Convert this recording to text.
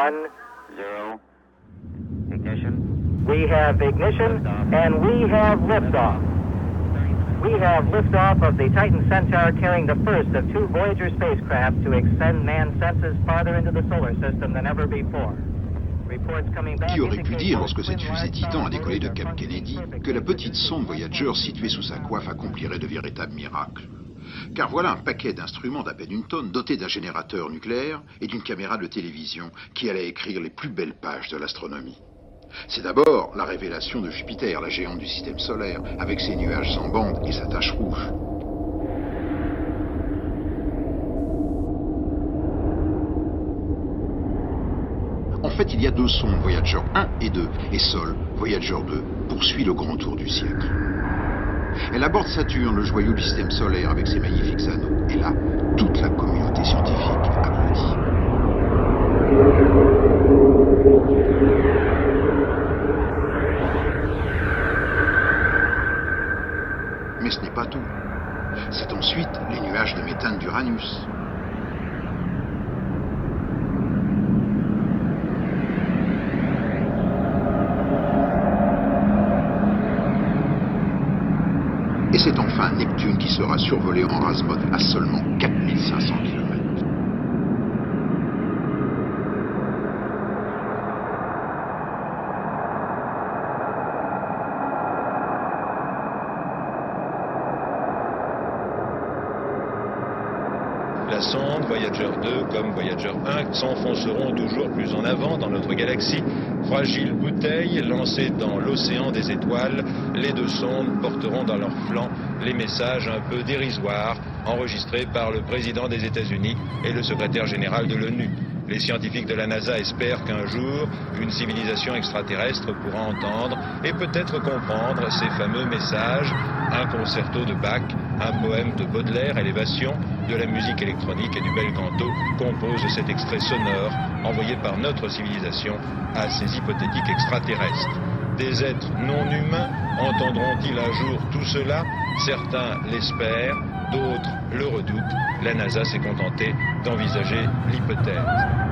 1, 0. Ignition. We have ignition, and we have liftoff. We have liftoff of the Titan Centaur carrying the first of 2 Voyager spacecraft to extend man's senses farther into the solar system than ever before. Qui aurait pu dire, lorsque cette fusée Titan a décollé de Cap Kennedy, que la petite sonde Voyager située sous sa coiffe accomplirait de véritables miracles? Car voilà un paquet d'instruments d'à peine une tonne, dotés d'un générateur nucléaire et d'une caméra de télévision qui allait écrire les plus belles pages de l'astronomie. C'est d'abord la révélation de Jupiter, la géante du système solaire, avec ses nuages sans bande et sa tache rouge. En fait, il y a 2 sondes, Voyager 1 et 2, et Sol, Voyager 2, poursuit le grand tour du siècle. Elle aborde Saturne, le joyau du système solaire, avec ses magnifiques anneaux. Et là, toute la communauté scientifique applaudit. Mais ce n'est pas tout. C'est ensuite les nuages de méthane d'Uranus. Et c'est enfin Neptune qui sera survolé en rase-mode à seulement 4500 km. La sonde Voyager 2 comme Voyager 1 s'enfonceront toujours plus en avant dans notre galaxie. Fragile bouteille lancée dans l'océan des étoiles, les 2 sondes porteront dans leurs flancs les messages un peu dérisoires enregistrés par le président des États-Unis et le secrétaire général de l'ONU. Les scientifiques de la NASA espèrent qu'un jour, une civilisation extraterrestre pourra entendre et peut-être comprendre ces fameux messages. Un concerto de Bach, un poème de Baudelaire, Élévation, de la musique électronique et du bel canto composent cet extrait sonore envoyé par notre civilisation à ces hypothétiques extraterrestres. Des êtres non humains entendront-ils un jour tout cela? Certains l'espèrent, d'autres le redoutent. La NASA s'est contentée d'envisager l'hypothèse.